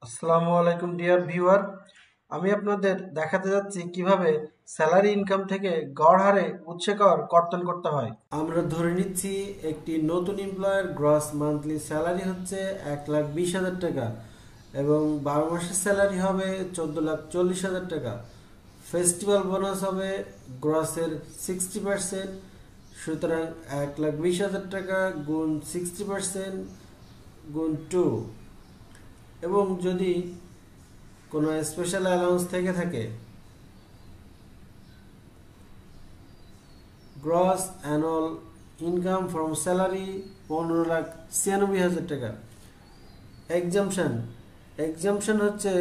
আসসালামু আলাইকুম dear viewer. আমি আপনাদের দেখাতে যাচ্ছি কিভাবে স্যালারি ইনকাম থেকে গড় হারে উৎসে কর কর্তন করতে হয়। আমরা ধরে নিচ্ছি একটি নতুন এমপ্লয়ের গ্রস মান্থলি স্যালারি হচ্ছে 1,20,000 টাকা এবং 12 মাসের স্যালারি হবে 14,40,000 টাকা। ফেস্টিভ্যাল বোনাস হবে গ্রসের 60%। সুতরাং 1,20,000 টাকা গুণ 60% গুণ 2। এবং যদি কোনো স্পেশাল অ্যালাউন্স থেকে থাকে, gross annual income from salary 15,96,000 টাকা। এক্সামশন হচ্ছে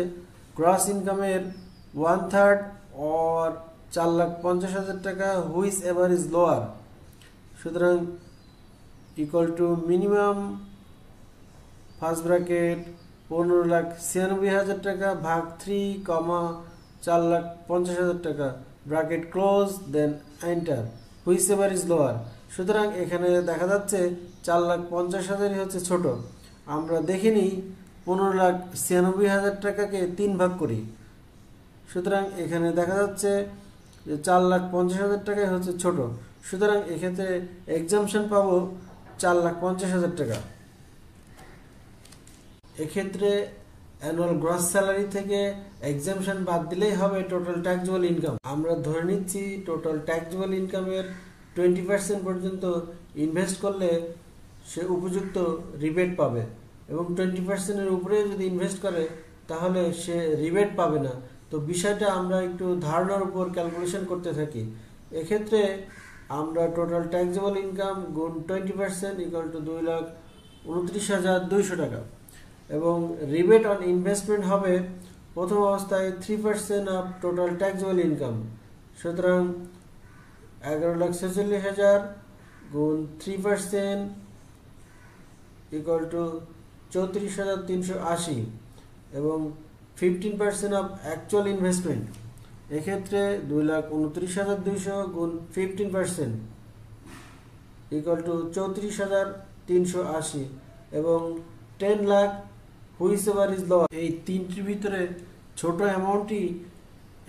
গ্রস ইনকামের 1/3 অর 4,50,000 টাকা, হুইচ এভার ইজ লোয়ার। সুতরাং equal to minimum first bracket 15,96,000 টাকা ভাগ 3, 4,50,000 টাকা, bracket close, then enter, whichever is lower. সুতরাং এখানে দেখা যাচ্ছে 4,50,000 হচ্ছে ছোট। আমরা দেখে নিই 15,96,000 টাকাকে 3 ভাগ করি। সুতরাং এখানে দেখা যাচ্ছে যে 4,50,000 টাকাই হচ্ছে ছোট। সুতরাং এক্ষেত্রে এক্সামশন পাবো 4,50,000 টাকা। এক্ষেত্রে অ্যানুয়াল গ্রস স্যালারি থেকে এক্সামশন বাদ দিলেই হবে টোটাল ট্যাক্সেবল ইনকাম। আমরা ধরে নিচ্ছি টোটাল ট্যাক্সেবল ইনকামের 20% পর্যন্ত ইনভেস্ট করলে সে উপযুক্ত রিবেট পাবে এবং 20%-এর উপরে যদি ইনভেস্ট করে তাহলে সে রিবেট পাবে না। তো বিষয়টা আমরা একটু ধারণার উপর ক্যালকুলেশন করতে থাকি। এক্ষেত্রে আমরা টোটাল ট্যাক্সেবল ইনকাম গুণ 20% ইকুয়াল টু 2,29,200 টাকা এবং রিবেট অন ইনভেস্টমেন্ট হবে প্রথম অবস্থায় 3% অফ টোটাল ট্যাক্সেবল ইনকাম। সুতরাং 11,46,000 গুণ 3% ইকুয়াল টু 34,380 এবং 15% অফ অ্যাকচুয়াল ইনভেস্টমেন্ট। এক্ষেত্রে 2,29,200 গুণ 15% ইকুয়াল টু 34,380 এবং 10 lakh, which ever is lower. এই তিনটির ভিতরে ছোট অ্যামাউন্টটি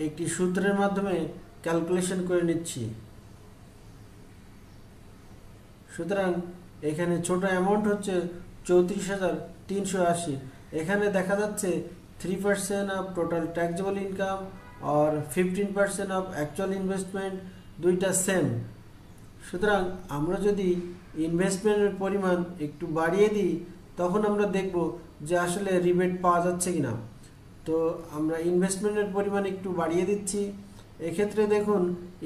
একটি সূত্রের মাধ্যমে ক্যালকুলেশন করে নিচ্ছি। সুতরাং এখানে ছোট অ্যামাউন্ট হচ্ছে 34,380। এখানে দেখা যাচ্ছে 3% অফ টোটাল ট্যাক্সেবল ইনকাম আর 15% অফ অ্যাকচুয়াল ইনভেস্টমেন্ট, দুইটা সেম। সুতরাং আমরা যদি ইনভেস্টমেন্টের পরিমাণ একটু বাড়িয়ে দিই তখন আমরা দেখব যে আসলে রিবেট পাওয়া যাচ্ছে কিনা। তো আমরা ইনভেস্টমেন্টের পরিমাণ একটু বাড়িয়ে দিচ্ছি। এক্ষেত্রে দেখুন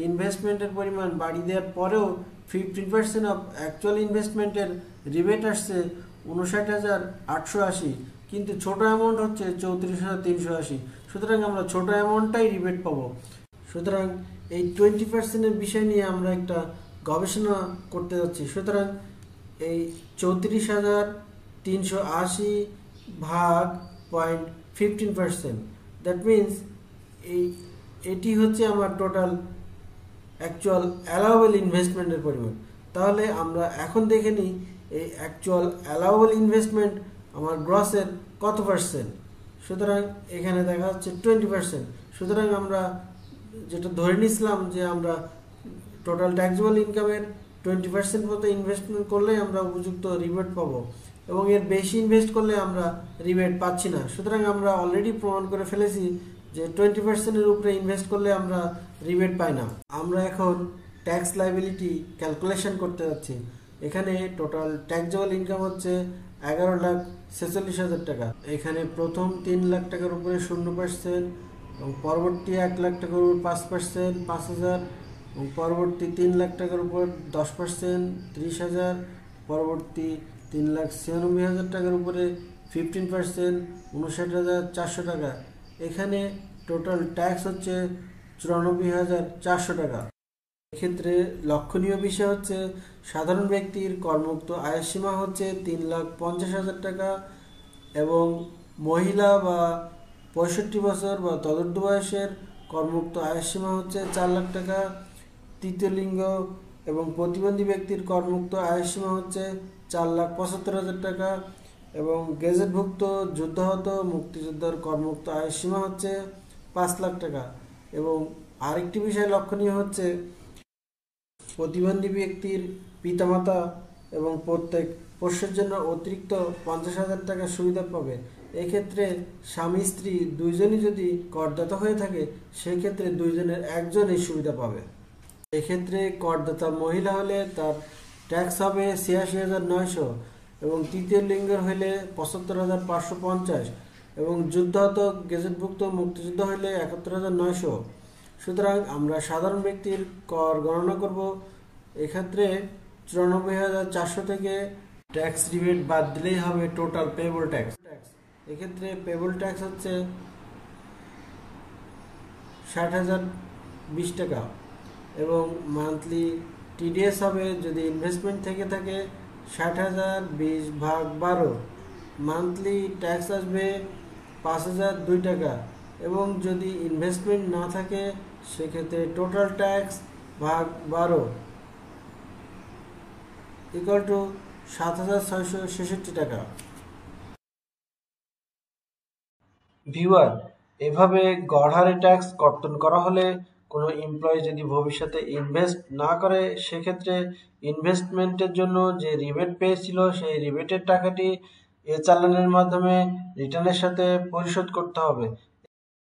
ইনভেস্টমেন্টের পরিমাণ বাড়িয়ে দেওয়ার পরেও 15% অফ অ্যাকচুয়াল ইনভেস্টমেন্টের রিবেট আসছে 59,880, কিন্তু ছোট অ্যামাউন্ট হচ্ছে 34,380। সুতরাং আমরা ছোট অ্যামাউন্টটাই রিবেট পাবো। সুতরাং এই 20%-এর বিষয় নিয়ে আমরা একটা গবেষণা করতে যাচ্ছি। সুতরাং এই 34,380 ভাগ 0.15%, দ্যাট মিনস এটি হচ্ছে আমার টোটাল অ্যাকচুয়াল অ্যালাউয়েবল ইনভেস্টমেন্টের পরিমাণ। তাহলে আমরা এখন দেখে নিই এই অ্যাকচুয়াল অ্যালাউয়েবল ইনভেস্টমেন্ট আমার গ্রসের কত পার্সেন্ট। সুতরাং এখানে দেখা যাচ্ছে 20%। সুতরাং আমরা যেটা ধরে নিয়েছিলাম যে আমরা টোটাল ট্যাক্সেবল ইনকামের 20% মতো ইনভেস্টমেন্ট করলেই আমরা উপযুক্ত রিবেট পাবো এবং এর বেশি ইনভেস্ট করলে আমরা রিবেট পাচ্ছি না। সুতরাং আমরা অলরেডি প্রমাণ করে ফেলেছি যে 20%-এর উপরে ইনভেস্ট করলে আমরা রিবেট পাই না। আমরা এখন ট্যাক্স লায়াবিলিটি ক্যালকুলেশন করতে যাচ্ছি। এখানে টোটাল ট্যাক্সেবল ইনকাম হচ্ছে 11,46,000 টাকা। এখানে প্রথম 3 লাখ টাকার উপরে 0% এবং পরবর্তী 1 লাখ টাকার উপর 5%, 5,000 এবং পরবর্তী 3 লাখ টাকার উপর 10%, 30,000, পরবর্তী 3,96,000 টাকার উপরে 15%, 59,400 টাকা। এখানে টোটাল ট্যাক্স হচ্ছে 94,400 টাকা। এক্ষেত্রে লক্ষণীয় বিষয় হচ্ছে সাধারণ ব্যক্তির কর্মুক্ত আয়ের সীমা হচ্ছে 3,50,000 টাকা এবং মহিলা বা 65 বছর বা তদূর্ধ্ব বয়সের কর্মুক্ত আয়ের সীমা হচ্ছে 4 লাখ টাকা। তৃতীয় লিঙ্গ এবং প্রতিবন্ধী ব্যক্তির কর্মুক্ত আয়ের সীমা হচ্ছে 4,75,000 টাকা এবং গেজেটভুক্ত যুদ্ধাহত মুক্তিযোদ্ধার করমুক্ত আয়ের সীমা হচ্ছে 5 লাখ টাকা। এবং আরেকটি বিষয় লক্ষণীয় হচ্ছে প্রতিবন্ধী ব্যক্তির পিতামাতা এবং প্রত্যেক পোষ্যের জন্য অতিরিক্ত 50,000 টাকা সুবিধা পাবে। এক্ষেত্রে স্বামী স্ত্রী দুইজনই যদি করদাতা হয়ে থাকে সেক্ষেত্রে দুইজনের একজনই সুবিধা পাবে। এক্ষেত্রে করদাতা মহিলা হলে তার ট্যাক্স হবে 86,900 এবং তৃতীয় লিঙ্গের হইলে 75,550 এবং যুদ্ধাহত গেজেটভুক্ত মুক্তিযুদ্ধ হইলে 71,900। সুতরাং আমরা সাধারণ ব্যক্তির কর গণনা করব। এক্ষেত্রে 94,400 থেকে ট্যাক্স রিবেট বাদ দিলেই হবে টোটাল পেবল ট্যাক্স। এক্ষেত্রে পেবল ট্যাক্স হচ্ছে 60,020 টাকা এবং মান্থলি টিডিএস হবে যদি ইনভেস্টমেন্ট থেকে থাকে 60,020/12, মান্থলি ট্যাক্স আসবে 5,002 টাকা এবং যদি ইনভেস্টমেন্ট না থাকে সেক্ষেত্রে টোটাল ট্যাক্স ভাগ 12 ইকুয়াল টু 7,666 টাকা। ভিউয়ার, এভাবে গড় হারে ট্যাক্স কর্তন করা হলে কোনো এমপ্লয়ি যদি ভবিষ্যতে ইনভেস্ট না করে সেক্ষেত্রে ইনভেস্টমেন্টের জন্য যে রিবেট পেয়েছিল সেই রিবেটের টাকাটি এ চালানের মাধ্যমে রিটার্নের সাথে পরিশোধ করতে হবে।